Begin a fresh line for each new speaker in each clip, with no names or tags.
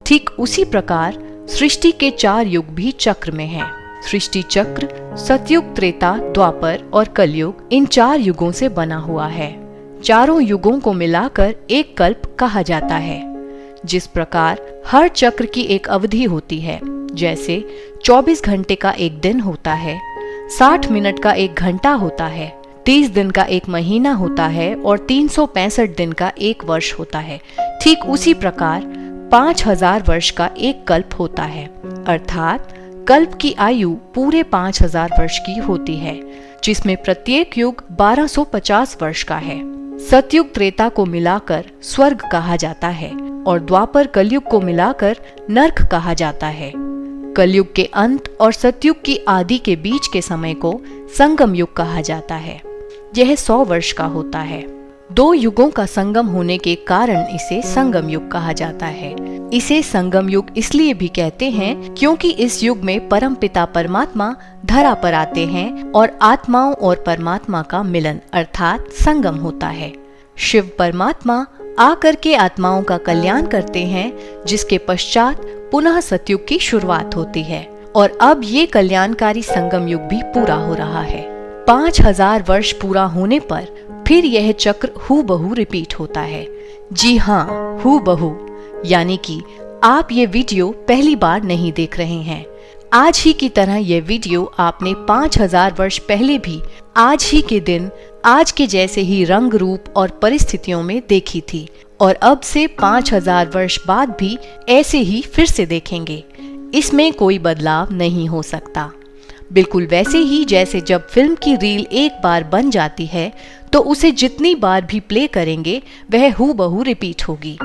ठीक उसी प्रकार सृष्टि के 4 युग भी चक्र में हैं। सृष्टि चक्र सतयुग, त्रेता, द्वापर और कलयुग इन 4 युगों से बना हुआ है। चारों युगों को मिलाकर एक कल्प कहा जाता है। जिस प्रकार हर चक्र की एक अवधि होती है, जैसे 24 घंटे का एक दिन होता है, 60 मिनट का एक घंटा होता है, 30 दिन का एक महीना होता है और 365 दिन का एक वर्ष होता है, ठीक उसी प्रकार 5000 वर्ष का एक कल्प होता है। अर्थात कल्प की आयु पूरे 5000 वर्ष की होती है, जिसमें प्रत्येक युग 1250 वर्ष का है। सतयुग, त्रेता को मिलाकर स्वर्ग कहा जाता है और द्वापर, कलयुग को मिलाकर नर्क कहा जाता है। कलयुग के अंत और सतयुग की आदि के बीच के समय को संगम युग कहा जाता है। यह 100 वर्ष का होता है। 2 युगों का संगम होने के कारण इसे संगम युग कहा जाता है। इसे संगम युग इसलिए भी कहते हैं क्योंकि इस युग में परमपिता परमात्मा धरा पर आते हैं और आत्माओं और परमात्मा का मिलन अर्थात संगम होता है। शिव परमात्मा आकर के आत्माओं का कल्याण करते हैं, जिसके पश्चात पुनः सतयुग की शुरुआत होती है और अब ये कल्याणकारी संगम युग भी पूरा हो रहा है। 5000 वर्ष पूरा होने पर फिर यह चक्र हूबहू रिपीट होता है। जी हाँ, हूबहू, यानी कि आप ये वीडियो पहली बार नहीं देख रहे हैं। आज ही की तरह ये वीडियो आपने 5000 वर्ष पहले भी आज ही के दिन आज के जैसे ही रंग, रूप और परिस्थितियों में देखी थी और अब से 5000 वर्ष बाद भी ऐसे ही फिर से देखेंगे। इसमें कोई बदलाव नहीं हो सकता। बिल्कुल वैसे ही जैसे जब फिल्म की रील एक बार बन जाती है तो उसे जितनी बार भी प्ले करेंगे वह हूबहू रिपीट होगी।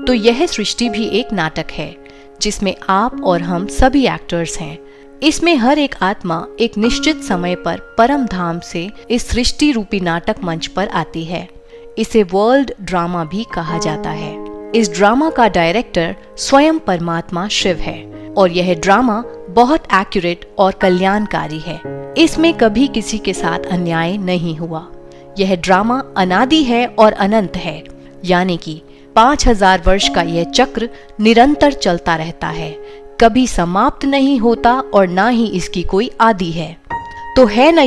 तो यह सृष्टि भी एक नाटक है जिसमें आप और हम सभी एक्टर्स हैं। इसमें हर एक आत्मा एक निश्चित समय पर परम धाम से इस सृष्टि रूपी नाटक मंच पर आती है। इसे वर्ल्ड ड्रामा भी कहा जाता है। इस ड्रामा का डायरेक्टर स्वयं परमात्मा शिव है और यह ड्रामा बहुत एक्यूरेट और कल्याणकारी है। इसमें कभी किसी के साथ अन्याय नहीं हुआ। यह ड्रामा अनादि है और अनंत है, यानी कि 5000 वर्ष का यह चक्र निरंतर चलता रहता है, कभी समाप्त नहीं होता और ना ही इसकी कोई आदि है। तो है न